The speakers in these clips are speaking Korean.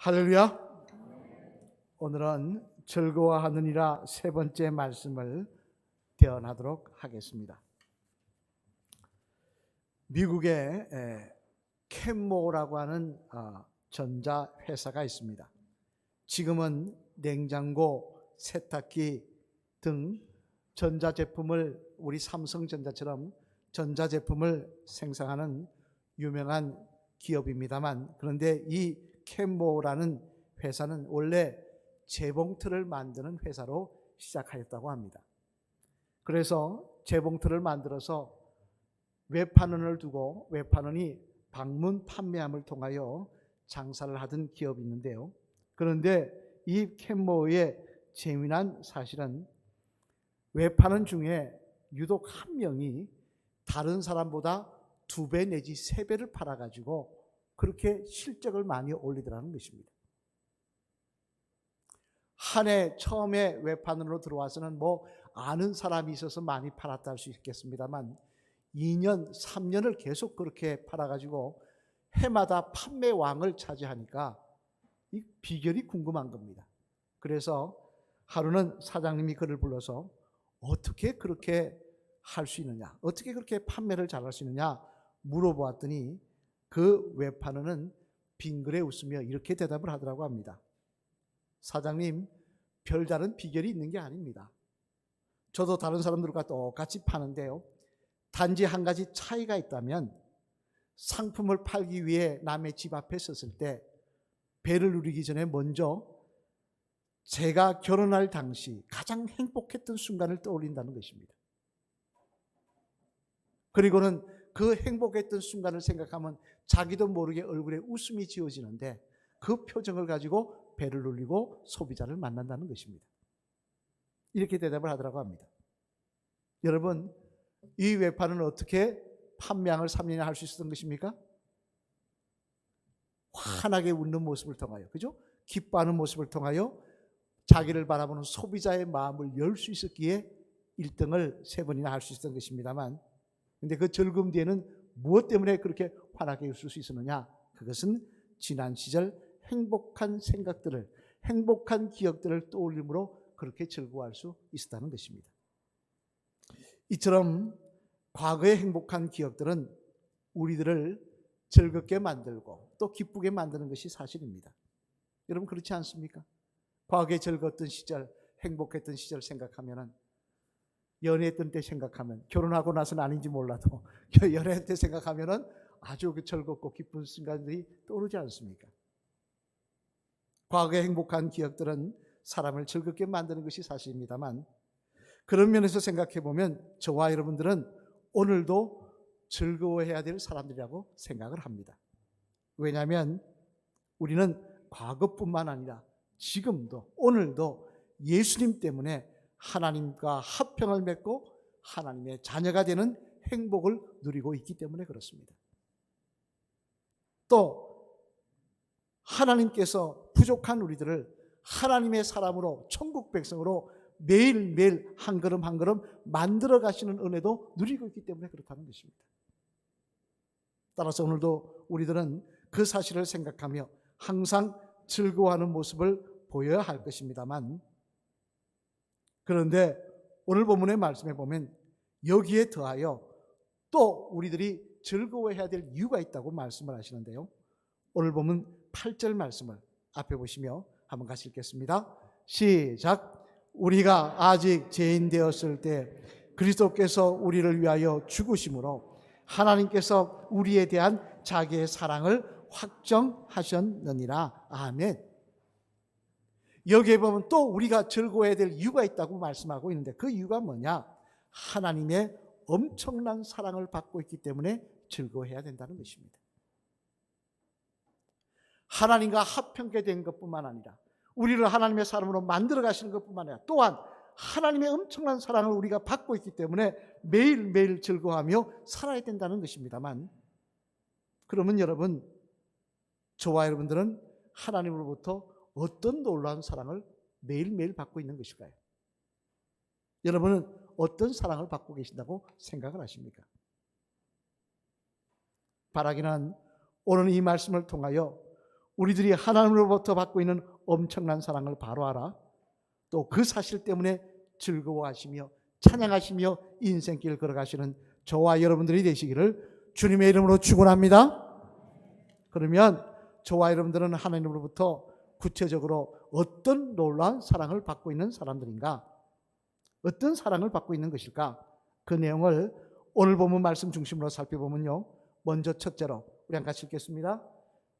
할렐루야. 오늘은 즐거워하느니라 세 번째 말씀을 대언하도록 하겠습니다. 미국에 캔모라고 하는 전자회사가 있습니다. 지금은 냉장고, 세탁기 등 전자제품을 우리 삼성전자처럼 전자제품을 생산하는 유명한 기업입니다만, 그런데 이 캔모라는 회사는 원래 재봉틀을 만드는 회사로 시작하였다고 합니다. 그래서 재봉틀을 만들어서 외판원을 두고 외판원이 방문 판매함을 통하여 장사를 하던 기업이 있는데요. 그런데 이 캔모의 재미난 사실은 외판원 중에 유독 한 명이 다른 사람보다 2배 내지 3배를 팔아가지고 그렇게 실적을 많이 올리더라는 것입니다. 한 해 처음에 외판으로 들어와서는 아는 사람이 있어서 많이 팔았다 할 수 있겠습니다만 2년, 3년을 계속 그렇게 팔아가지고 해마다 판매왕을 차지하니까 이 비결이 궁금한 겁니다. 그래서 하루는 사장님이 그를 불러서 어떻게 그렇게 할 수 있느냐, 어떻게 그렇게 판매를 잘할 수 있느냐 물어보았더니 그 외판원은 빙그레 웃으며 이렇게 대답을 하더라고 합니다. 사장님, 별다른 비결이 있는 게 아닙니다. 저도 다른 사람들과 똑같이 파는데요. 단지 한 가지 차이가 있다면 상품을 팔기 위해 남의 집 앞에 섰을 때 배를 누리기 전에 먼저 제가 결혼할 당시 가장 행복했던 순간을 떠올린다는 것입니다. 그리고는 그 행복했던 순간을 생각하면 자기도 모르게 얼굴에 웃음이 지어지는데 그 표정을 가지고 배를 눌리고 소비자를 만난다는 것입니다. 이렇게 대답을 하더라고 합니다. 여러분, 이 외판은 어떻게 판매왕을 3년이나 할 수 있었던 것입니까? 환하게 웃는 모습을 통하여, 그죠? 기뻐하는 모습을 통하여 자기를 바라보는 소비자의 마음을 열 수 있었기에 1등을 3번이나 할 수 있었던 것입니다만, 근데 그 즐거움 뒤에는 무엇 때문에 그렇게 환하게 웃을 수 있었느냐? 그것은 지난 시절 행복한 생각들을, 행복한 기억들을 떠올림으로 그렇게 즐거워할 수 있었다는 것입니다. 이처럼 과거의 행복한 기억들은 우리들을 즐겁게 만들고 또 기쁘게 만드는 것이 사실입니다. 여러분, 그렇지 않습니까? 과거에 즐거웠던 시절, 행복했던 시절 생각하면은, 연애했던 때 생각하면, 결혼하고 나서는 아닌지 몰라도 연애할 때 생각하면은 아주 즐겁고 기쁜 순간들이 떠오르지 않습니까? 과거의 행복한 기억들은 사람을 즐겁게 만드는 것이 사실입니다만, 그런 면에서 생각해 보면 저와 여러분들은 오늘도 즐거워해야 될 사람들이라고 생각을 합니다. 왜냐하면 우리는 과거뿐만 아니라 지금도 오늘도 예수님 때문에 하나님과 화평을 맺고 하나님의 자녀가 되는 행복을 누리고 있기 때문에 그렇습니다. 또 하나님께서 부족한 우리들을 하나님의 사람으로, 천국 백성으로 매일매일 한 걸음 한 걸음 만들어 가시는 은혜도 누리고 있기 때문에 그렇다는 것입니다. 따라서 오늘도 우리들은 그 사실을 생각하며 항상 즐거워하는 모습을 보여야 할 것입니다만, 그런데 오늘 본문의 말씀에 보면 여기에 더하여 또 우리들이 즐거워해야 될 이유가 있다고 말씀을 하시는데요. 오늘 보면 8절 말씀을 앞에 보시며 한번 같이 읽겠습니다. 시작. 우리가 아직 죄인 되었을 때 그리스도께서 우리를 위하여 죽으심으로 하나님께서 우리에 대한 자기의 사랑을 확정하셨느니라. 아멘. 여기에 보면 또 우리가 즐거워해야 될 이유가 있다고 말씀하고 있는데 그 이유가 뭐냐? 하나님의 엄청난 사랑을 받고 있기 때문에 즐거워해야 된다는 것입니다. 하나님과 화평케 된 것뿐만 아니라 우리를 하나님의 사람으로 만들어 가시는 것뿐만 아니라 또한 하나님의 엄청난 사랑을 우리가 받고 있기 때문에 매일매일 즐거워하며 살아야 된다는 것입니다만, 그러면 여러분, 저와 여러분들은 하나님으로부터 어떤 놀라운 사랑을 매일매일 받고 있는 것일까요? 여러분은 어떤 사랑을 받고 계신다고 생각을 하십니까? 바라기는 오늘 이 말씀을 통하여 우리들이 하나님으로부터 받고 있는 엄청난 사랑을 바로 알아 또 그 사실 때문에 즐거워하시며 찬양하시며 인생길 걸어가시는 저와 여러분들이 되시기를 주님의 이름으로 축원합니다. 그러면 저와 여러분들은 하나님으로부터 구체적으로 어떤 놀라운 사랑을 받고 있는 사람들인가? 어떤 사랑을 받고 있는 것일까? 그 내용을 오늘 본문 말씀 중심으로 살펴보면요. 먼저 첫째로 우리 한 같이 읽겠습니다.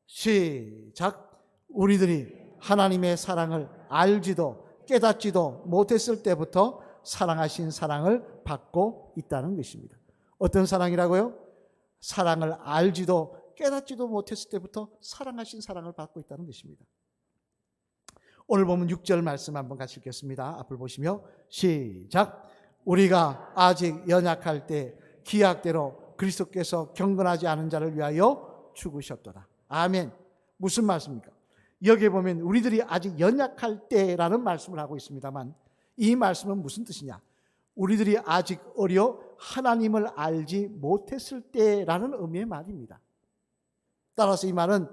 시작. 우리들이 하나님의 사랑을 알지도 깨닫지도 못했을 때부터 사랑하신 사랑을 받고 있다는 것입니다. 어떤 사랑이라고요? 사랑을 알지도 깨닫지도 못했을 때부터 사랑하신 사랑을 받고 있다는 것입니다. 오늘 보면 6절 말씀 한번 같이 읽겠습니다. 앞을 보시며 시작. 우리가 아직 연약할 때 기약대로 그리스도께서 경건하지 않은 자를 위하여 죽으셨도다. 아멘. 무슨 말씀입니까? 여기에 보면 우리들이 아직 연약할 때라는 말씀을 하고 있습니다만 이 말씀은 무슨 뜻이냐? 우리들이 아직 어려 하나님을 알지 못했을 때라는 의미의 말입니다. 따라서 이 말은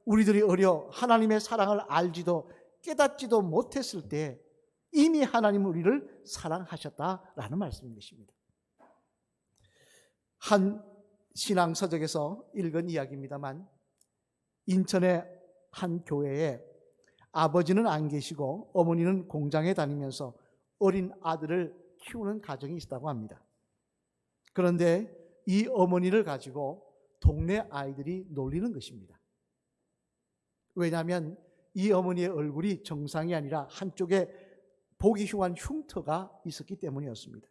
우리들이 어려 하나님의 사랑을 알지도 깨닫지도 못했을 때 이미 하나님은 우리를 사랑하셨다라는 말씀인 것입니다. 한 신앙서적에서 읽은 이야기입니다만 인천의 한 교회에 아버지는 안 계시고 어머니는 공장에 다니면서 어린 아들을 키우는 가정이 있다고 합니다. 그런데 이 어머니를 가지고 동네 아이들이 놀리는 것입니다. 왜냐하면 이 어머니의 얼굴이 정상이 아니라 한쪽에 보기 흉한 흉터가 있었기 때문이었습니다.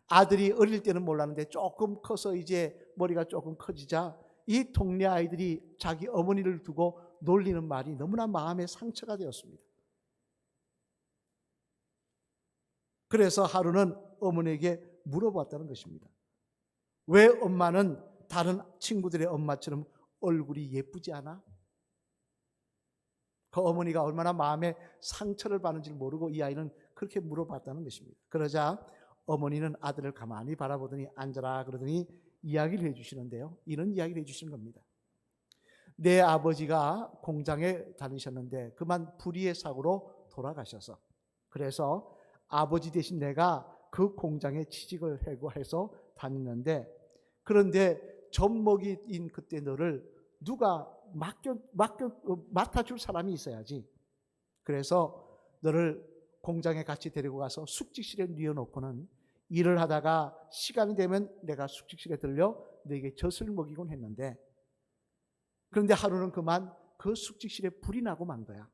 아들이 어릴 때는 몰랐는데 조금 커서 이제 머리가 조금 커지자 이 동네 아이들이 자기 어머니를 두고 놀리는 말이 너무나 마음에 상처가 되었습니다. 그래서 하루는 어머니에게 물어봤다는 것입니다. 왜 엄마는 다른 친구들의 엄마처럼 얼굴이 예쁘지 않아? 그 어머니가 얼마나 마음에 상처를 받는지 모르고 이 아이는 그렇게 물어봤다는 것입니다. 그러자 어머니는 아들을 가만히 바라보더니 앉아라 그러더니 이야기를 해주시는데요. 이런 이야기를 해주시는 겁니다. 내 아버지가 공장에 다니셨는데 그만 불의의 사고로 돌아가셔서 그래서 아버지 대신 내가 그 공장에 취직을 하고 해서 다니는데 그런데 젖먹이인 그때 너를 누가 맡아줄 사람이 있어야지. 그래서 너를 공장에 같이 데리고 가서 숙직실에 뉘어놓고는 일을 하다가 시간이 되면 내가 숙직실에 들려 너에게 젖을 먹이곤 했는데 그런데 하루는 그만 그 숙직실에 불이 나고 만 거야.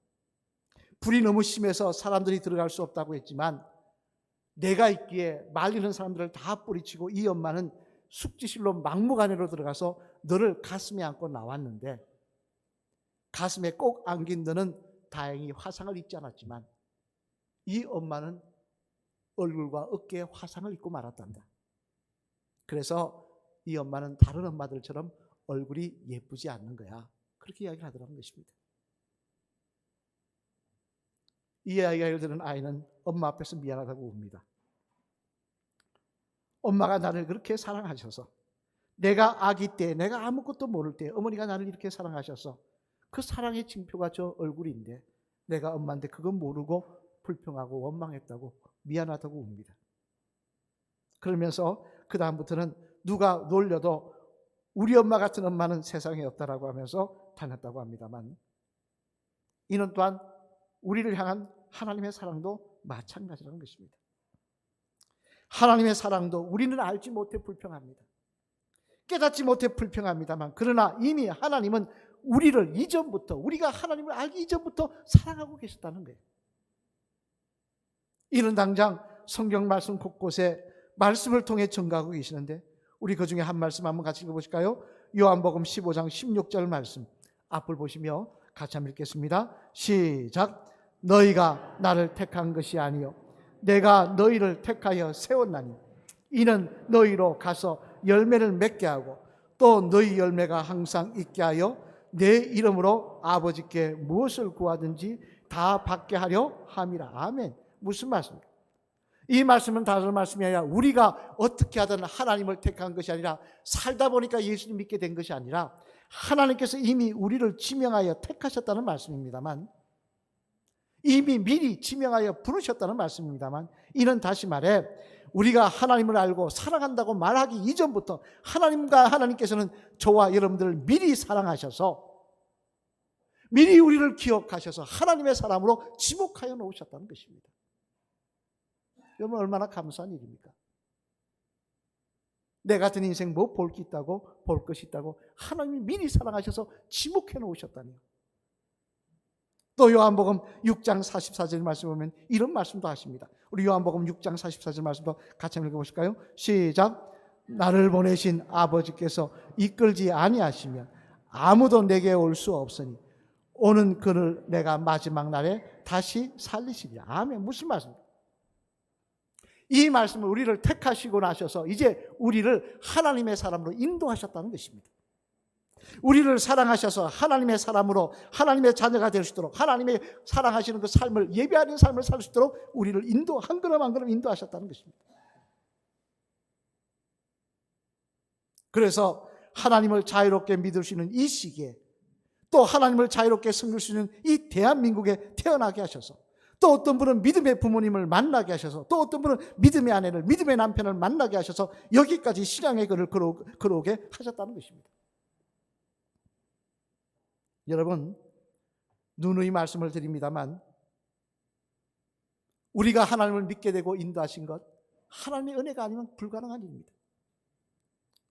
불이 너무 심해서 사람들이 들어갈 수 없다고 했지만 내가 있기에 말리는 사람들을 다 뿌리치고 이 엄마는 숙직실로 막무가내로 들어가서 너를 가슴에 안고 나왔는데 가슴에 꼭 안긴 너는 다행히 화상을 입지 않았지만 이 엄마는 얼굴과 어깨에 화상을 입고 말았단다. 그래서 이 엄마는 다른 엄마들처럼 얼굴이 예쁘지 않는 거야. 그렇게 이야기를 하더라는 것입니다. 이 이야기를 들은 아이는 엄마 앞에서 미안하다고 웁니다. 엄마가 나를 그렇게 사랑하셔서 내가 아기 때 내가 아무것도 모를 때 어머니가 나를 이렇게 사랑하셔서 그 사랑의 징표가 저 얼굴인데 내가 엄마한테 그건 모르고 불평하고 원망했다고 미안하다고 웁니다. 그러면서 그 다음부터는 누가 놀려도 우리 엄마 같은 엄마는 세상에 없다라고 하면서 다녔다고 합니다만 이는 또한 우리를 향한 하나님의 사랑도 마찬가지라는 것입니다. 하나님의 사랑도 우리는 알지 못해 불평합니다. 깨닫지 못해 불평합니다만 그러나 이미 하나님은 우리를 이전부터 우리가 하나님을 알기 이전부터 사랑하고 계셨다는 거예요. 이는 당장 성경 말씀 곳곳에 말씀을 통해 전가하고 계시는데 우리 그 중에 한 말씀 한번 같이 읽어보실까요? 요한복음 15장 16절 말씀 앞을 보시며 같이 한번 읽겠습니다. 시작. 너희가 나를 택한 것이 아니요 내가 너희를 택하여 세웠나니 이는 너희로 가서 열매를 맺게 하고 또 너희 열매가 항상 있게 하여 내 이름으로 아버지께 무엇을 구하든지 다 받게 하려 함이라. 아멘. 무슨 말씀입니까? 이 말씀은 다른 말씀이 아니라 우리가 어떻게 하든 하나님을 택한 것이 아니라 살다 보니까 예수님 믿게 된 것이 아니라 하나님께서 이미 우리를 지명하여 택하셨다는 말씀입니다만, 이미 미리 지명하여 부르셨다는 말씀입니다만, 이는 다시 말해 우리가 하나님을 알고 사랑한다고 말하기 이전부터 하나님께서는 저와 여러분들을 미리 사랑하셔서 미리 우리를 기억하셔서 하나님의 사람으로 지목하여 놓으셨다는 것입니다. 여러분, 얼마나 감사한 일입니까? 내 같은 인생 뭐 볼 게 있다고, 볼 것이 있다고 하나님이 미리 사랑하셔서 지목해 놓으셨다니요. 또 요한복음 6장 44절 말씀 보면 이런 말씀도 하십니다. 우리 요한복음 6장 44절 말씀도 같이 한번 읽어보실까요? 시작. 나를 보내신 아버지께서 이끌지 아니하시면 아무도 내게 올 수 없으니 오는 그를 내가 마지막 날에 다시 살리시리라. 아멘. 무슨 말씀입니까? 이 말씀을 우리를 택하시고 나셔서 이제 우리를 하나님의 사람으로 인도하셨다는 것입니다. 우리를 사랑하셔서 하나님의 사람으로 하나님의 자녀가 될 수 있도록 하나님의 사랑하시는 그 삶을, 예배하는 삶을 살 수 있도록 우리를 한 걸음 한 걸음 인도하셨다는 것입니다. 그래서 하나님을 자유롭게 믿을 수 있는 이 시기에, 또 하나님을 자유롭게 섬길 수 있는 이 대한민국에 태어나게 하셔서, 또 어떤 분은 믿음의 부모님을 만나게 하셔서, 또 어떤 분은 믿음의 아내를, 믿음의 남편을 만나게 하셔서 여기까지 신앙의 길을 걸어오게 하셨다는 것입니다. 여러분, 누누이 말씀을 드립니다만 우리가 하나님을 믿게 되고 인도하신 것, 하나님의 은혜가 아니면 불가능한 일입니다.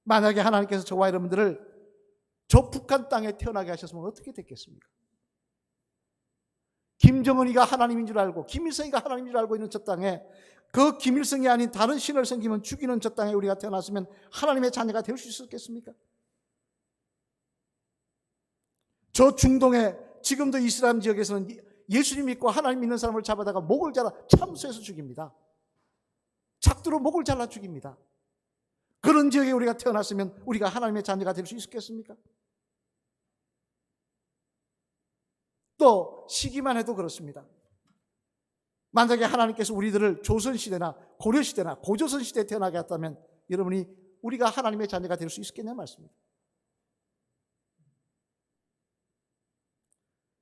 만약에 하나님께서 저와 여러분들을 저 북한 땅에 태어나게 하셨으면 어떻게 됐겠습니까? 김정은이가 하나님인 줄 알고 김일성이가 하나님인 줄 알고 있는 저 땅에, 그 김일성이 아닌 다른 신을 섬기면 죽이는 저 땅에 우리가 태어났으면 하나님의 자녀가 될 수 있었겠습니까? 저 중동에 지금도 이슬람 지역에서는 예수님 믿고 하나님 믿는 사람을 잡아다가 목을 잘라 참수해서 죽입니다. 작두로 목을 잘라 죽입니다. 그런 지역에 우리가 태어났으면 우리가 하나님의 자녀가 될 수 있었겠습니까? 또 시기만 해도 그렇습니다. 만약에 하나님께서 우리들을 조선시대나 고려시대나 고조선시대에 태어나게 했다면 여러분이 우리가 하나님의 자녀가 될 수 있었겠냐 말씀입니다.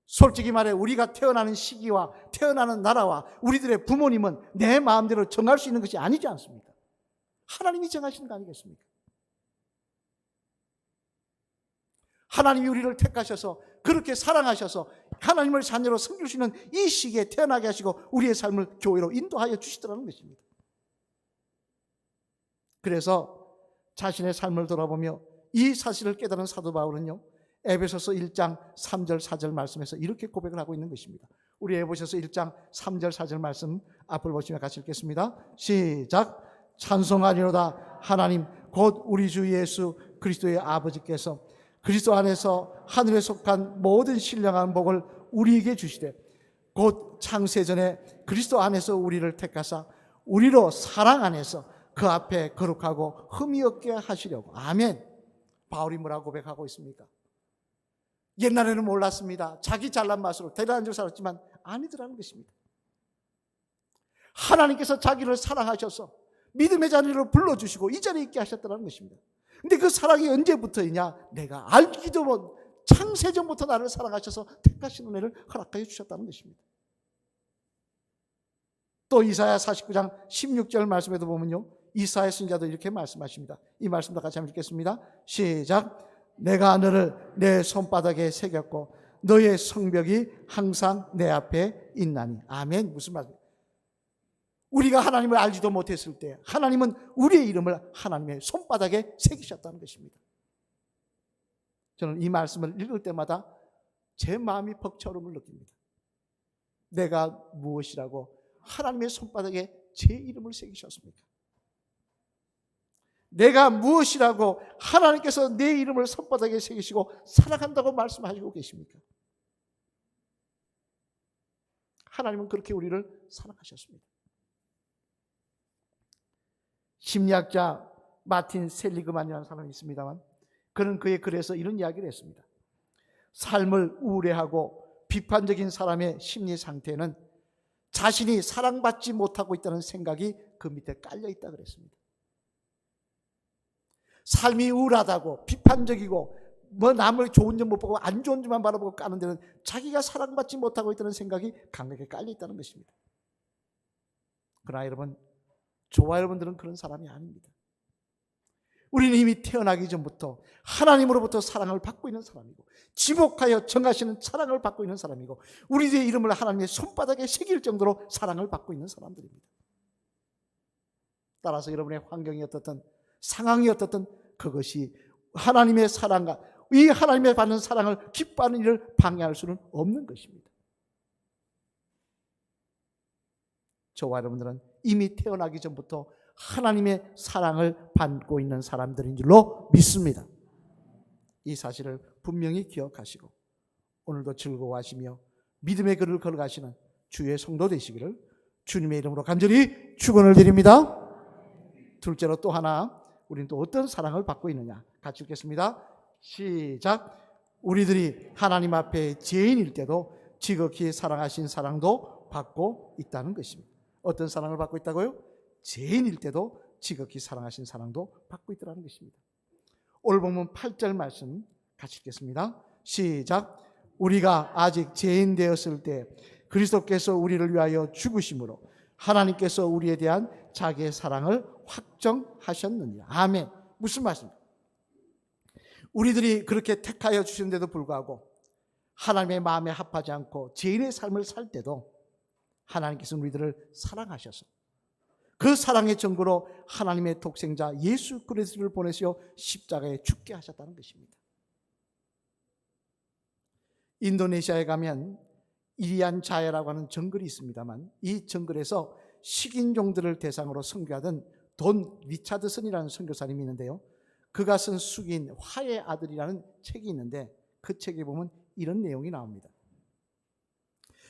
솔직히 말해 우리가 태어나는 시기와 태어나는 나라와 우리들의 부모님은 내 마음대로 정할 수 있는 것이 아니지 않습니까? 하나님이 정하시는 거 아니겠습니까? 하나님이 우리를 택하셔서 그렇게 사랑하셔서 하나님을 자녀로 섬길 수 있는 이 시기에 태어나게 하시고 우리의 삶을 교회로 인도하여 주시더라는 것입니다. 그래서 자신의 삶을 돌아보며 이 사실을 깨달은 사도 바울은요, 에베소서 1장 3절 4절 말씀에서 이렇게 고백을 하고 있는 것입니다. 우리 에베소서 1장 3절 4절 말씀 앞을 보시면 같이 읽겠습니다. 시작. 찬송하리로다 하나님 곧 우리 주 예수 그리스도의 아버지께서 그리스도 안에서 하늘에 속한 모든 신령한 복을 우리에게 주시되 곧 창세전에 그리스도 안에서 우리를 택하사 우리로 사랑 안에서 그 앞에 거룩하고 흠이 없게 하시려고. 아멘. 바울이 뭐라고 고백하고 있습니까? 옛날에는 몰랐습니다. 자기 잘난 맛으로 대단한 줄 살았지만 아니더라는 것입니다. 하나님께서 자기를 사랑하셔서 믿음의 자녀로 불러주시고 이 자리에 있게 하셨다는 것입니다. 근데 그 사랑이 언제부터이냐? 내가 알기도 못, 창세전부터 나를 사랑하셔서 택하신 은혜를 허락하여 주셨다는 것입니다. 또 이사야 49장 16절 말씀에도 보면요, 이사야 선지자도 이렇게 말씀하십니다. 이 말씀도 같이 한번 읽겠습니다. 시작. 내가 너를 내 손바닥에 새겼고 너의 성벽이 항상 내 앞에 있나니. 아멘. 무슨 말입니까? 우리가 하나님을 알지도 못했을 때 하나님은 우리의 이름을 하나님의 손바닥에 새기셨다는 것입니다. 저는 이 말씀을 읽을 때마다 제 마음이 벅차오름을 느낍니다. 내가 무엇이라고 하나님의 손바닥에 제 이름을 새기셨습니까? 내가 무엇이라고 하나님께서 내 이름을 손바닥에 새기시고 사랑한다고 말씀하시고 계십니까? 하나님은 그렇게 우리를 사랑하셨습니다. 심리학자 마틴 셀리그만이라는 사람이 있습니다만 그는 그의 글에서 이런 이야기를 했습니다. 삶을 우울해하고 비판적인 사람의 심리 상태는 자신이 사랑받지 못하고 있다는 생각이 그 밑에 깔려 있다 그랬습니다. 삶이 우울하다고 비판적이고 뭐 남을 좋은 점 못 보고 안 좋은 점만 바라보고 까는 데는 자기가 사랑받지 못하고 있다는 생각이 강하게 깔려 있다는 것입니다. 그러나 여러분, 저와 여러분들은 그런 사람이 아닙니다. 우리는 이미 태어나기 전부터 하나님으로부터 사랑을 받고 있는 사람이고, 지목하여 정하시는 사랑을 받고 있는 사람이고, 우리의 이름을 하나님의 손바닥에 새길 정도로 사랑을 받고 있는 사람들입니다. 따라서 여러분의 환경이 어떻든 상황이 어떻든 그것이 하나님의 사랑과 이 하나님의 받는 사랑을 기뻐하는 일을 방해할 수는 없는 것입니다. 저와 여러분들은 이미 태어나기 전부터 하나님의 사랑을 받고 있는 사람들인 줄로 믿습니다. 이 사실을 분명히 기억하시고 오늘도 즐거워하시며 믿음의 길을 걸어가시는 주의 성도 되시기를 주님의 이름으로 간절히 축원을 드립니다. 둘째로 또 하나, 우리는 또 어떤 사랑을 받고 있느냐 같이 읽겠습니다. 시작. 우리들이 하나님 앞에 죄인일 때도 지극히 사랑하신 사랑도 받고 있다는 것입니다. 어떤 사랑을 받고 있다고요? 죄인일 때도 지극히 사랑하신 사랑도 받고 있다는 것입니다. 오늘 본문 8절 말씀 같이 읽겠습니다. 시작. 우리가 아직 죄인 되었을 때 그리스도께서 우리를 위하여 죽으심으로 하나님께서 우리에 대한 자기의 사랑을 확정하셨느니라. 아멘. 무슨 말씀입니까? 우리들이 그렇게 택하여 주시는데도 불구하고 하나님의 마음에 합하지 않고 죄인의 삶을 살 때도 하나님께서 우리들을 사랑하셔서 그 사랑의 증거로 하나님의 독생자 예수 그리스도를 보내시어 십자가에 죽게 하셨다는 것입니다. 인도네시아에 가면 이리안 자야라고 하는 정글이 있습니다만 이 정글에서 식인종들을 대상으로 선교하던 돈 리차드슨이라는 선교사님이 있는데요. 그가 쓴 숙인 화의 아들이라는 책이 있는데 그 책에 보면 이런 내용이 나옵니다.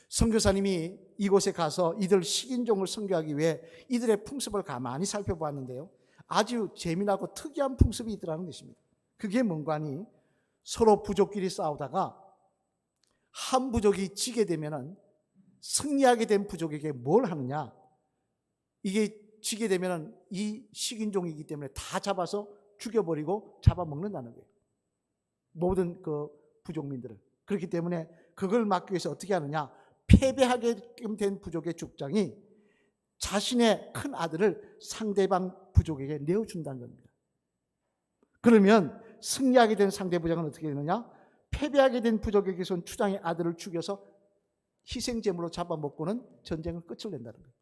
선교사님이 이곳에 가서 이들 식인종을 선교하기 위해 이들의 풍습을 가만히 살펴보았는데요. 아주 재미나고 특이한 풍습이 있더라는 것입니다. 그게 뭔가 하니 서로 부족끼리 싸우다가 한 부족이 지게 되면은 승리하게 된 부족에게 뭘 하느냐? 이게 지게 되면은 이 식인종이기 때문에 다 잡아서 죽여버리고 잡아먹는다는 거예요. 모든 그 부족민들을. 그렇기 때문에 그걸 막기 위해서 어떻게 하느냐? 패배하게 된 부족의 족장이 자신의 큰 아들을 상대방 부족에게 내어준다는 겁니다. 그러면 승리하게 된 상대 부족은 어떻게 되느냐? 패배하게 된 부족에게선 추장의 아들을 죽여서 희생제물로 잡아먹고는 전쟁을 끝을 낸다는 거예요.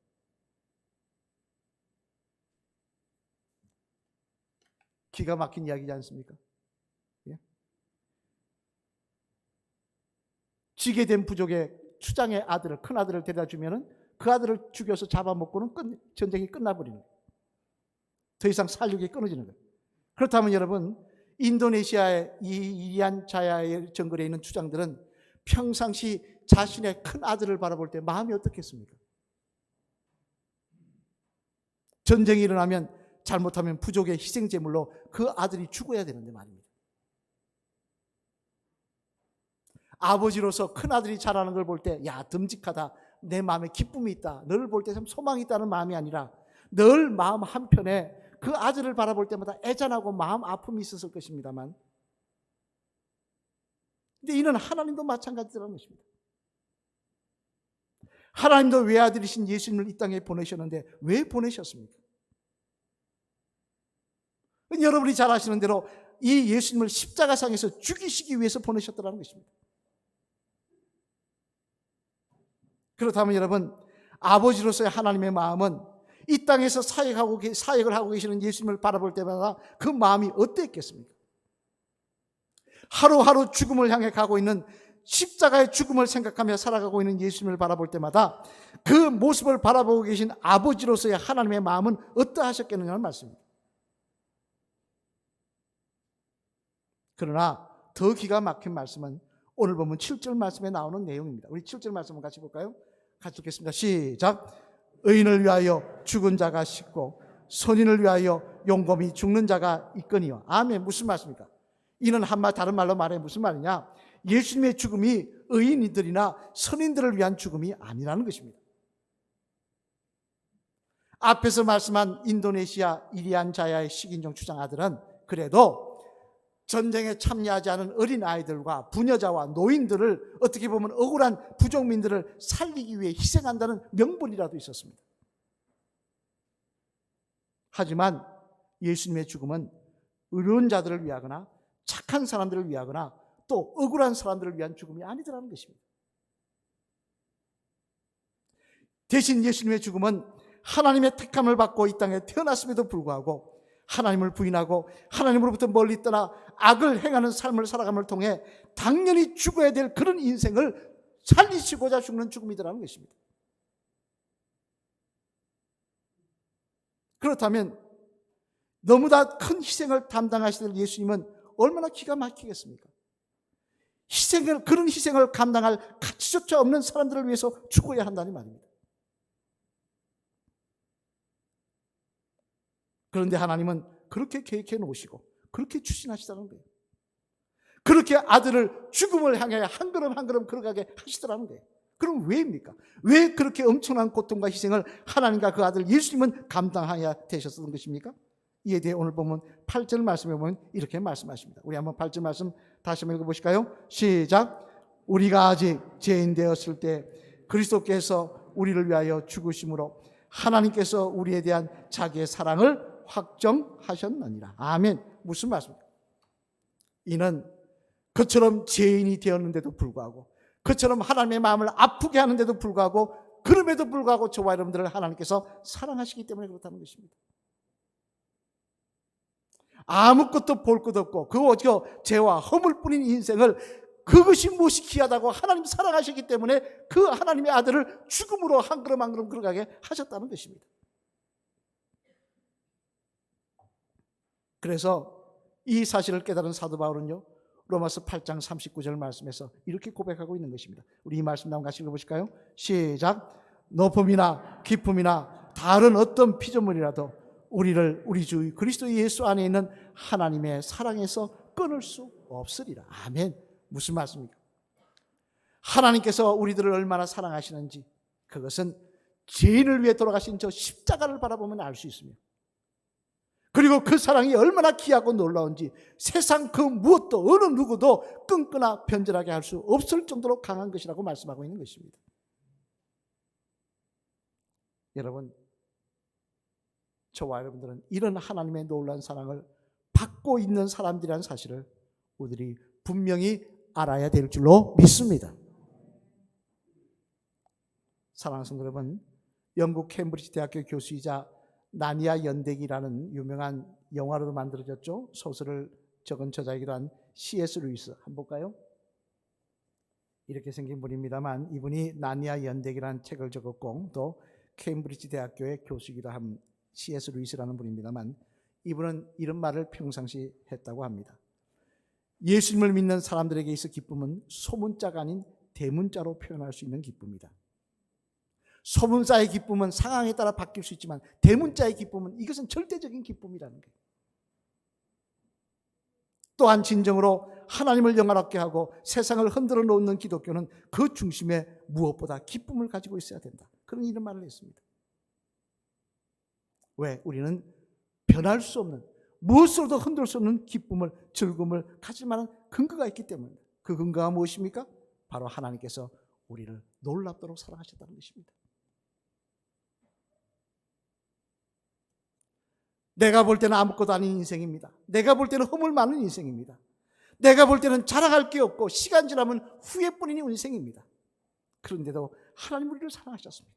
기가 막힌 이야기지 않습니까? 예? 지게 된 부족의 추장의 아들을, 큰 아들을 데려다 주면은 그 아들을 죽여서 잡아먹고는 전쟁이 끝나버리는 거예요. 더 이상 살육이 끊어지는 거예요. 그렇다면 여러분, 인도네시아의 이 이리안 자야의 정글에 있는 추장들은 평상시 자신의 큰 아들을 바라볼 때 마음이 어떻겠습니까? 전쟁이 일어나면 잘못하면 부족의 희생제물로 그 아들이 죽어야 되는데 말입니다. 아버지로서 큰 아들이 자라는 걸 볼 때 야 듬직하다, 내 마음에 기쁨이 있다, 너를 볼 때 참 소망이 있다는 마음이 아니라 늘 마음 한편에 그 아들을 바라볼 때마다 애잔하고 마음 아픔이 있었을 것입니다만, 근데 이는 하나님도 마찬가지라는 것입니다. 하나님도 외아들이신 예수님을 이 땅에 보내셨는데 왜 보내셨습니까? 여러분이 잘 아시는 대로 이 예수님을 십자가상에서 죽이시기 위해서 보내셨다는 것입니다. 그렇다면 여러분, 아버지로서의 하나님의 마음은 이 땅에서 사역을 하고 계시는 예수님을 바라볼 때마다 그 마음이 어땠겠습니까? 하루하루 죽음을 향해 가고 있는, 십자가의 죽음을 생각하며 살아가고 있는 예수님을 바라볼 때마다 그 모습을 바라보고 계신 아버지로서의 하나님의 마음은 어떠하셨겠느냐는 말씀입니다. 그러나 더 기가 막힌 말씀은 오늘 보면 7절 말씀에 나오는 내용입니다. 우리 7절 말씀을 같이 볼까요? 같이 읽겠습니다. 시작. 의인을 위하여 죽은 자가 싶고 선인을 위하여 용검이 죽는 자가 있거니와. 아멘. 무슨 말씀입니까? 이는 한말 다른 말로 말해 무슨 말이냐? 예수님의 죽음이 의인들이나 선인들을 위한 죽음이 아니라는 것입니다. 앞에서 말씀한 인도네시아 이리안 자야의 식인종 추장 아들은 그래도 전쟁에 참여하지 않은 어린아이들과 부녀자와 노인들을 어떻게 보면 억울한 부족민들을 살리기 위해 희생한다는 명분이라도 있었습니다. 하지만 예수님의 죽음은 의로운 자들을 위하거나 착한 사람들을 위하거나 또 억울한 사람들을 위한 죽음이 아니더라는 것입니다. 대신 예수님의 죽음은 하나님의 택함을 받고 이 땅에 태어났음에도 불구하고 하나님을 부인하고 하나님으로부터 멀리 떠나 악을 행하는 삶을 살아감을 통해 당연히 죽어야 될 그런 인생을 살리시고자 죽는 죽음이더라는 것입니다. 그렇다면 너무나 큰 희생을 담당하시는 예수님은 얼마나 기가 막히겠습니까? 그런 희생을 감당할 가치조차 없는 사람들을 위해서 죽어야 한다는 말입니다. 그런데 하나님은 그렇게 계획해 놓으시고 그렇게 추진하시다는 거예요. 그렇게 아들을 죽음을 향해 한 걸음 한 걸음 걸어가게 하시더라는 거예요. 그럼 왜입니까? 왜 그렇게 엄청난 고통과 희생을 하나님과 그 아들 예수님은 감당해야 되셨던 것입니까? 이에 대해 오늘 보면 8절 말씀에 보면 이렇게 말씀하십니다. 우리 한번 8절 말씀 다시 한번 읽어보실까요? 시작. 우리가 아직 죄인 되었을 때 그리스도께서 우리를 위하여 죽으심으로 하나님께서 우리에 대한 자기의 사랑을 확정하셨느니라. 아멘. 무슨 말씀입니까? 이는 그처럼 죄인이 되었는데도 불구하고 그처럼 하나님의 마음을 아프게 하는데도 불구하고 그럼에도 불구하고 저와 여러분들을 하나님께서 사랑하시기 때문에 그렇다는 것입니다. 아무것도 볼 것 없고 그 오직 죄와 허물뿐인 인생을 그것이 무엇이 귀하다고 하나님 사랑하시기 때문에 그 하나님의 아들을 죽음으로 한 걸음 한 걸음 걸어가게 하셨다는 것입니다. 그래서 이 사실을 깨달은 사도 바울은요, 로마서 8장 39절 말씀에서 이렇게 고백하고 있는 것입니다. 우리 이 말씀 한번 같이 읽어보실까요? 시작. 높음이나 깊음이나 다른 어떤 피조물이라도 우리를 우리 주 그리스도 예수 안에 있는 하나님의 사랑에서 끊을 수 없으리라. 아멘. 무슨 말씀입니까? 하나님께서 우리들을 얼마나 사랑하시는지 그것은 죄인을 위해 돌아가신 저 십자가를 바라보면 알 수 있습니다. 그리고 그 사랑이 얼마나 귀하고 놀라운지 세상 그 무엇도 어느 누구도 끊거나 변절하게 할 수 없을 정도로 강한 것이라고 말씀하고 있는 것입니다. 여러분, 저와 여러분들은 이런 하나님의 놀라운 사랑을 받고 있는 사람들이라는 사실을 우리들이 분명히 알아야 될 줄로 믿습니다. 사랑하는 성도 여러분, 영국 캠브리지 대학교 교수이자 나니아 연대기라는 유명한 영화로도 만들어졌죠. 소설을 적은 저자이기도 한 C.S. 루이스 한번 볼까요? 이렇게 생긴 분입니다만 이분이 나니아 연대기라는 책을 적었고 또 캠브리지 대학교의 교수이기도 한 C.S. 루이스라는 분입니다만 이분은 이런 말을 평상시 했다고 합니다. 예수님을 믿는 사람들에게 있어 기쁨은 소문자가 아닌 대문자로 표현할 수 있는 기쁨이다. 소문자의 기쁨은 상황에 따라 바뀔 수 있지만 대문자의 기쁨은 이것은 절대적인 기쁨이라는 거예요. 또한 진정으로 하나님을 영화롭게 하고 세상을 흔들어 놓는 기독교는 그 중심에 무엇보다 기쁨을 가지고 있어야 된다. 그런 이런 말을 했습니다. 왜? 우리는 변할 수 없는 무엇으로도 흔들 수 없는 기쁨을 즐거움을 가질 만한 근거가 있기 때문에 그 근거가 무엇입니까? 바로 하나님께서 우리를 놀랍도록 사랑하셨다는 것입니다. 내가 볼 때는 아무것도 아닌 인생입니다. 내가 볼 때는 허물 많은 인생입니다. 내가 볼 때는 자랑할 게 없고 시간 지나면 후회뿐인 인생입니다. 그런데도 하나님 우리를 사랑하셨습니다.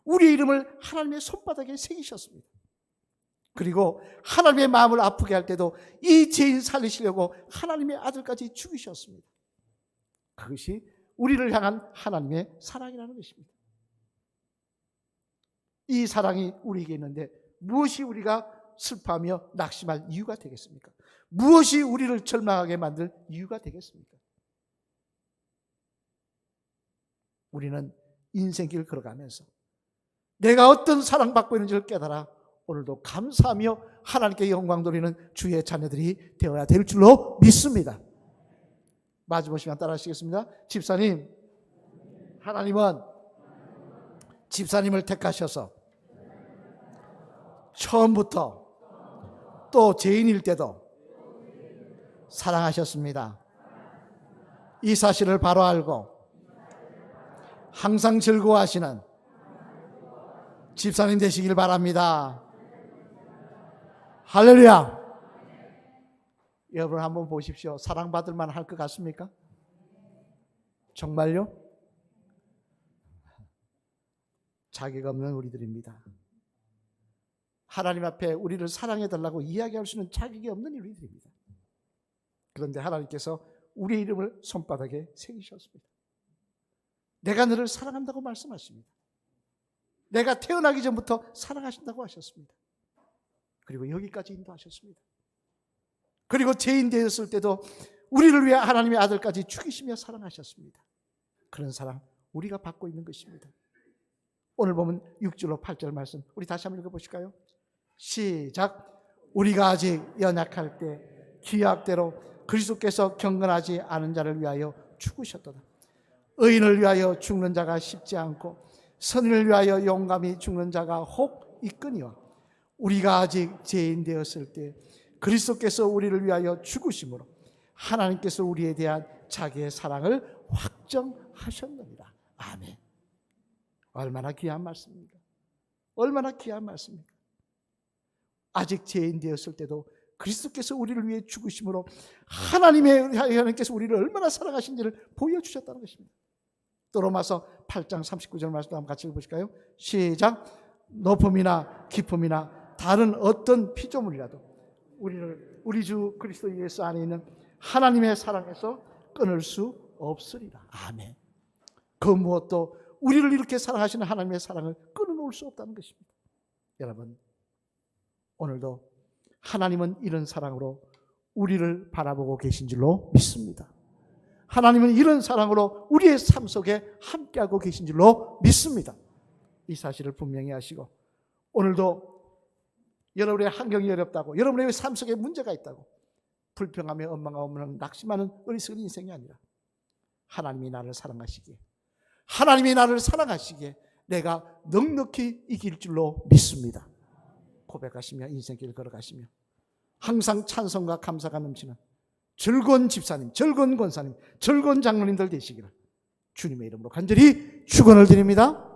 우리의 이름을 하나님의 손바닥에 새기셨습니다. 그리고 하나님의 마음을 아프게 할 때도 이 죄인 살리시려고 하나님의 아들까지 죽이셨습니다. 그것이 우리를 향한 하나님의 사랑이라는 것입니다. 이 사랑이 우리에게 있는데 무엇이 우리가 슬퍼하며 낙심할 이유가 되겠습니까? 무엇이 우리를 절망하게 만들 이유가 되겠습니까? 우리는 인생길 걸어가면서 내가 어떤 사랑받고 있는지를 깨달아 오늘도 감사하며 하나님께 영광 돌리는 주의 자녀들이 되어야 될 줄로 믿습니다. 마지막 시간 따라 하시겠습니다. 집사님, 하나님은 집사님을 택하셔서 처음부터 또 죄인일 때도 사랑하셨습니다. 이 사실을 바로 알고 항상 즐거워하시는 집사님 되시길 바랍니다. 할렐루야. 여러분 한번 보십시오. 사랑받을 만할 것 같습니까? 정말요? 자격 없는 우리들입니다. 하나님 앞에 우리를 사랑해달라고 이야기할 수 있는 자격이 없는 우리들입니다. 그런데 하나님께서 우리의 이름을 손바닥에 새기셨습니다. 내가 너를 사랑한다고 말씀하십니다. 내가 태어나기 전부터 사랑하신다고 하셨습니다. 그리고 여기까지 인도하셨습니다. 그리고 죄인 되었을 때도 우리를 위해 하나님의 아들까지 죽이시며 사랑하셨습니다. 그런 사랑 우리가 받고 있는 것입니다. 오늘 보면 6절로 8절 말씀 우리 다시 한번 읽어보실까요? 시작. 우리가 아직 연약할 때 기약대로 그리스도께서 경건하지 않은 자를 위하여 죽으셨도다. 의인을 위하여 죽는 자가 쉽지 않고 선인을 위하여 용감히 죽는 자가 혹 있거니와 우리가 아직 죄인 되었을 때 그리스도께서 우리를 위하여 죽으심으로 하나님께서 우리에 대한 자기의 사랑을 확정하셨느니라. 아멘. 얼마나 귀한 말씀입니까? 얼마나 귀한 말씀입니까? 아직 죄인 되었을 때도 그리스도께서 우리를 위해 죽으심으로 하나님께서 우리를 얼마나 사랑하신지를 보여주셨다는 것입니다. 또 로마서 8장 39절 말씀 한번 같이 읽어보실까요? 시작. 높음이나 깊음이나 다른 어떤 피조물이라도 우리를 우리 주 그리스도 예수 안에 있는 하나님의 사랑에서 끊을 수 없으리라. 아멘. 그 무엇도 우리를 이렇게 사랑하시는 하나님의 사랑을 끊어놓을 수 없다는 것입니다. 여러분, 오늘도 하나님은 이런 사랑으로 우리를 바라보고 계신 줄로 믿습니다. 하나님은 이런 사랑으로 우리의 삶 속에 함께하고 계신 줄로 믿습니다. 이 사실을 분명히 하시고 오늘도 여러분의 환경이 어렵다고, 여러분의 삶 속에 문제가 있다고 불평하며 원망하며 낙심하는 어리석은 인생이 아니라 하나님이 나를 사랑하시기에, 하나님이 나를 사랑하시기에 내가 넉넉히 이길 줄로 믿습니다. 고백하시며 인생길을 걸어가시며 항상 찬송과 감사가 넘치는 즐거운 집사님, 즐거운 권사님, 즐거운 장로님들 되시기를 주님의 이름으로 간절히 축원을 드립니다.